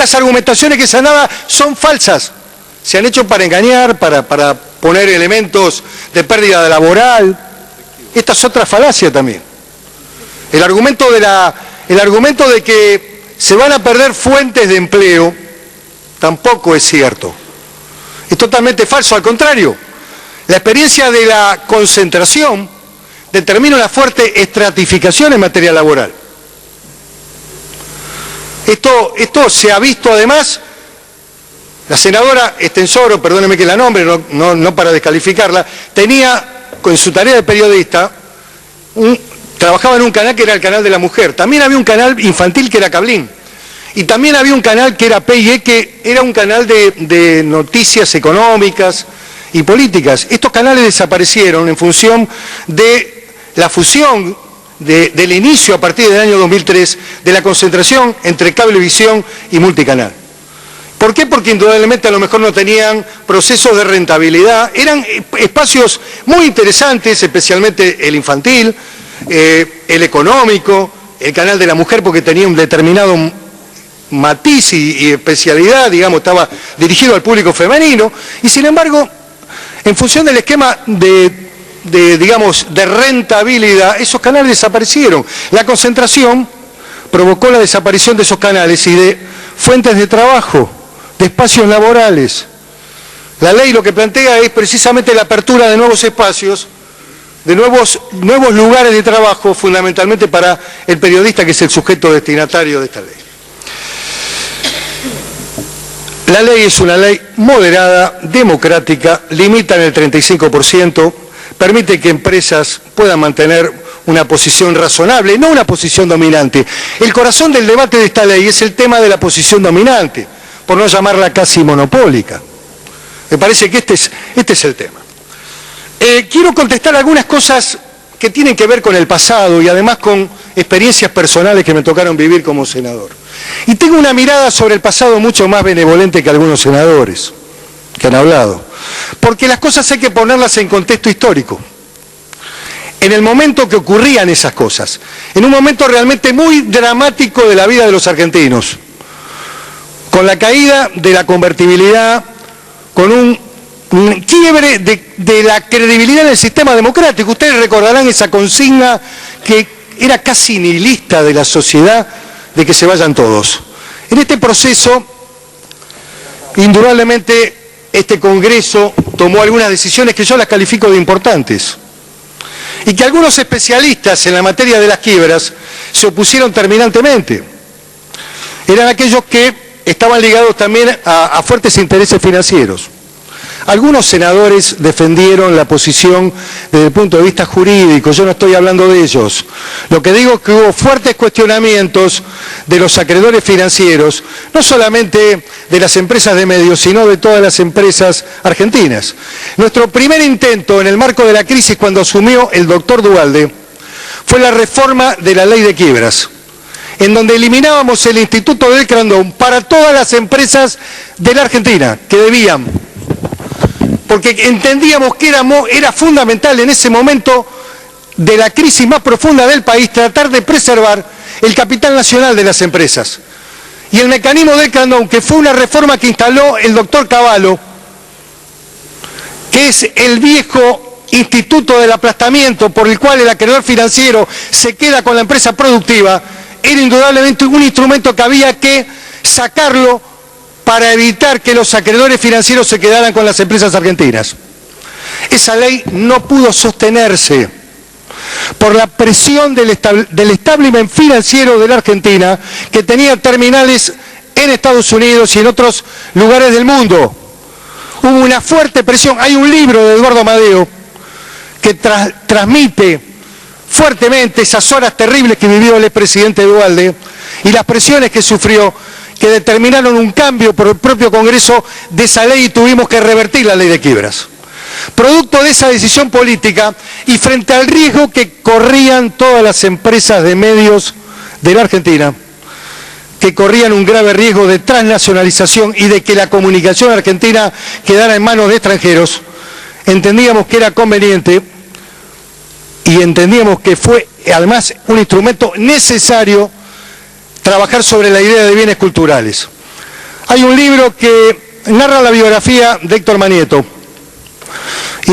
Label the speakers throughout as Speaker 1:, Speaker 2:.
Speaker 1: estas argumentaciones que se han dado son falsas. Se han hecho para engañar, para poner elementos de pérdida laboral. Esta es otra falacia también. El argumento de que se van a perder fuentes de empleo tampoco es cierto. Es totalmente falso, al contrario. La experiencia de la concentración determina una fuerte estratificación en materia laboral. Esto se ha visto además. La senadora Estensoro, perdóneme que la nombre, no para descalificarla, tenía con su tarea de periodista, trabajaba en un canal que era el canal de la mujer. También había un canal infantil que era Cablín. Y también había un canal que era PIE, que era un canal de noticias económicas y políticas. Estos canales desaparecieron en función de la fusión del inicio a partir del año 2003 de la concentración entre cablevisión y multicanal. ¿Por qué? Porque indudablemente a lo mejor no tenían procesos de rentabilidad. Eran espacios muy interesantes, especialmente el infantil, el económico, el canal de la mujer, porque tenía un determinado matiz y especialidad, digamos, estaba dirigido al público femenino. Y sin embargo, en función del esquema digamos, de rentabilidad, esos canales desaparecieron. La concentración provocó la desaparición de esos canales y de fuentes de trabajo, de espacios laborales. La ley lo que plantea es precisamente la apertura de nuevos espacios, de nuevos lugares de trabajo, fundamentalmente para el periodista, que es el sujeto destinatario de esta ley. La ley es una ley moderada, democrática, limita en el 35%, permite que empresas puedan mantener una posición razonable, no una posición dominante. El corazón del debate de esta ley es el tema de la posición dominante, por no llamarla casi monopólica. Me parece que este es el tema. Quiero contestar algunas cosas que tienen que ver con el pasado y además con experiencias personales que me tocaron vivir como senador. Y tengo una mirada sobre el pasado mucho más benevolente que algunos senadores que han hablado, porque las cosas hay que ponerlas en contexto histórico. En el momento que ocurrían esas cosas, en un momento realmente muy dramático de la vida de los argentinos, con la caída de la convertibilidad, con un quiebre de la credibilidad del sistema democrático. Ustedes recordarán esa consigna que era casi nihilista de la sociedad, de que se vayan todos. En este proceso, indudablemente, este Congreso tomó algunas decisiones que yo las califico de importantes y que algunos especialistas en la materia de las quiebras se opusieron terminantemente. Eran aquellos que estaban ligados también a fuertes intereses financieros. Algunos senadores defendieron la posición desde el punto de vista jurídico, yo no estoy hablando de ellos. Lo que digo es que hubo fuertes cuestionamientos de los acreedores financieros, no solamente de las empresas de medios, sino de todas las empresas argentinas. Nuestro primer intento en el marco de la crisis, cuando asumió el doctor Duhalde, fue la reforma de la ley de quiebras, en donde eliminábamos el Instituto del Crandón para todas las empresas de la Argentina que debían, porque entendíamos que era fundamental en ese momento de la crisis más profunda del país tratar de preservar el capital nacional de las empresas. Y el mecanismo del Crandón, que fue una reforma que instaló el doctor Cavallo, que es el viejo instituto del aplastamiento por el cual el acreedor financiero se queda con la empresa productiva, era indudablemente un instrumento que había que sacarlo para evitar que los acreedores financieros se quedaran con las empresas argentinas. Esa ley no pudo sostenerse por la presión del establishment financiero de la Argentina, que tenía terminales en Estados Unidos y en otros lugares del mundo. Hubo una fuerte presión. Hay un libro de Eduardo Amadeo que transmite fuertemente esas horas terribles que vivió el expresidente Duhalde y las presiones que sufrió, que determinaron un cambio por el propio Congreso de esa ley y tuvimos que revertir la ley de quiebras. Producto de esa decisión política y frente al riesgo que corrían todas las empresas de medios de la Argentina, que corrían un grave riesgo de transnacionalización y de que la comunicación argentina quedara en manos de extranjeros, entendíamos que era conveniente y entendíamos que fue además un instrumento necesario trabajar sobre la idea de bienes culturales. Hay un libro que narra la biografía de Héctor Manieto, y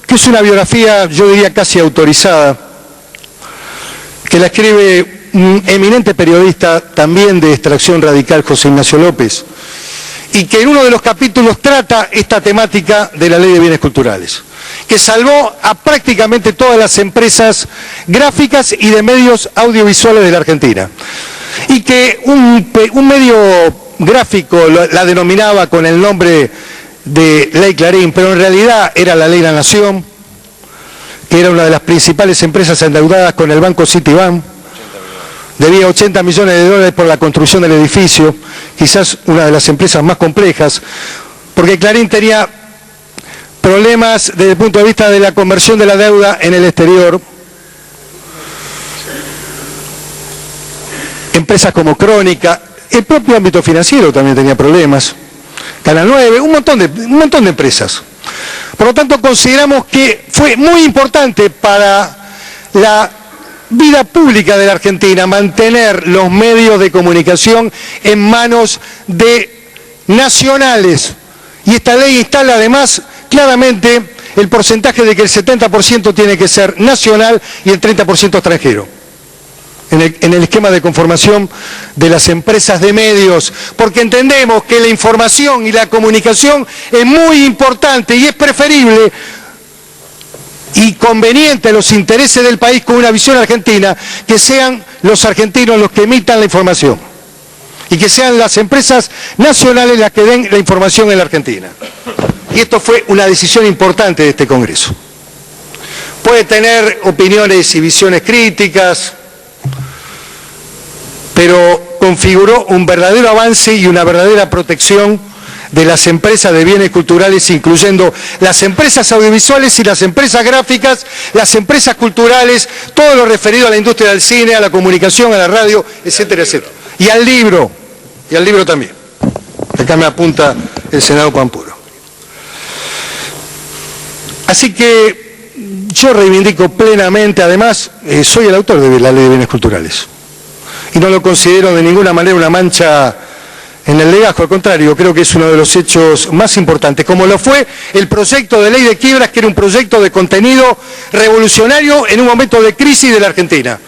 Speaker 1: que es una biografía, yo diría, casi autorizada, que la escribe un eminente periodista también de extracción radical, José Ignacio López, y que en uno de los capítulos trata esta temática de la Ley de Bienes Culturales, que salvó a prácticamente todas las empresas gráficas y de medios audiovisuales de la Argentina, y que un medio gráfico la denominaba con el nombre de Ley Clarín, pero en realidad era la Ley La Nación, que era una de las principales empresas endeudadas con el banco Citibank, debía 80 millones de dólares por la construcción del edificio, quizás una de las empresas más complejas, porque Clarín tenía problemas desde el punto de vista de la conversión de la deuda en el exterior. Empresas como Crónica, el propio ámbito financiero también tenía problemas, Canal 9, un montón de empresas. Por lo tanto, consideramos que fue muy importante para la vida pública de la Argentina mantener los medios de comunicación en manos de nacionales. Y esta ley instala además claramente el porcentaje de que el 70% tiene que ser nacional y el 30% extranjero. En el esquema de conformación de las empresas de medios, porque entendemos que la información y la comunicación es muy importante y es preferible y conveniente a los intereses del país con una visión argentina, que sean los argentinos los que emitan la información y que sean las empresas nacionales las que den la información en la Argentina. Y esto fue una decisión importante de este Congreso. Puede tener opiniones y visiones críticas, pero configuró un verdadero avance y una verdadera protección de las empresas de bienes culturales, incluyendo las empresas audiovisuales y las empresas gráficas, las empresas culturales, todo lo referido a la industria del cine, a la comunicación, a la radio, etcétera, etcétera. Y al libro también. Acá me apunta el senador Pampuro. Así que yo reivindico plenamente, además, soy el autor de la Ley de Bienes Culturales. Y no lo considero de ninguna manera una mancha en el legajo, al contrario, creo que es uno de los hechos más importantes, como lo fue el proyecto de ley de quiebras, que era un proyecto de contenido revolucionario en un momento de crisis de la Argentina,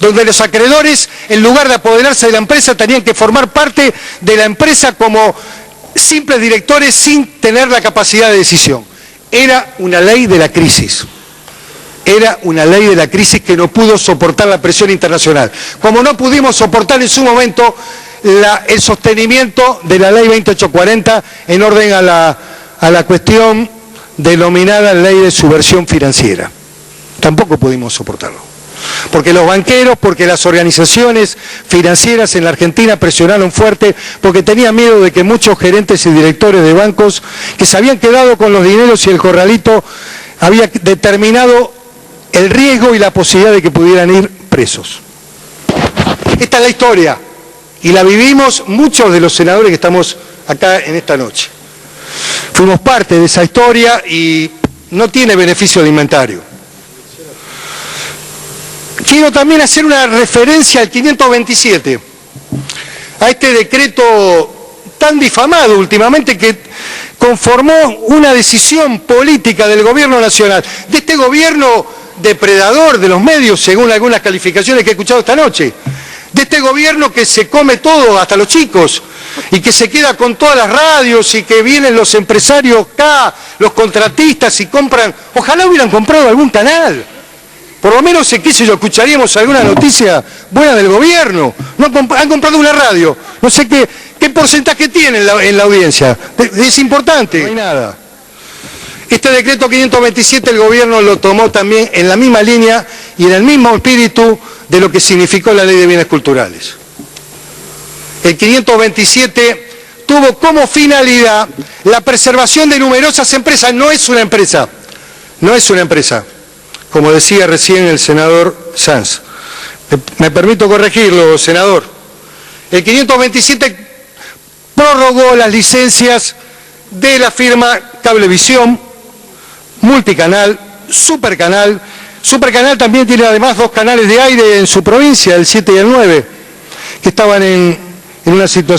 Speaker 1: donde los acreedores, en lugar de apoderarse de la empresa, tenían que formar parte de la empresa como simples directores sin tener la capacidad de decisión. Era una ley de la crisis. Era una ley de la crisis que no pudo soportar la presión internacional, como no pudimos soportar en su momento el sostenimiento de la ley 2840 en orden a la cuestión denominada ley de subversión financiera. Tampoco pudimos soportarlo, porque los banqueros, porque las organizaciones financieras en la Argentina presionaron fuerte, porque tenían miedo de que muchos gerentes y directores de bancos que se habían quedado con los dineros y el corralito había determinado el riesgo y la posibilidad de que pudieran ir presos. Esta es la historia, y la vivimos muchos de los senadores que estamos acá en esta noche. Fuimos parte de esa historia y no tiene beneficio de inventario. Quiero también hacer una referencia al 527, a este decreto tan difamado últimamente, que conformó una decisión política del gobierno nacional, de este gobierno depredador de los medios, según algunas calificaciones que he escuchado esta noche, de este gobierno que se come todo, hasta los chicos, y que se queda con todas las radios, y que vienen los empresarios acá, los contratistas, y compran. Ojalá hubieran comprado algún canal, por lo menos, qué sé yo, escucharíamos alguna noticia buena del gobierno. No han comprado una radio, no sé qué porcentaje tiene en la audiencia, es importante. No hay nada. Este decreto 527 el gobierno lo tomó también en la misma línea y en el mismo espíritu de lo que significó la Ley de Bienes Culturales. El 527 tuvo como finalidad la preservación de numerosas empresas. No es una empresa, como decía recién el senador Sanz. Me permito corregirlo, senador. El 527 prorrogó las licencias de la firma Cablevisión, Multicanal, Supercanal. Supercanal también tiene además 2 canales de aire en su provincia, el 7 y el 9, que estaban en una situación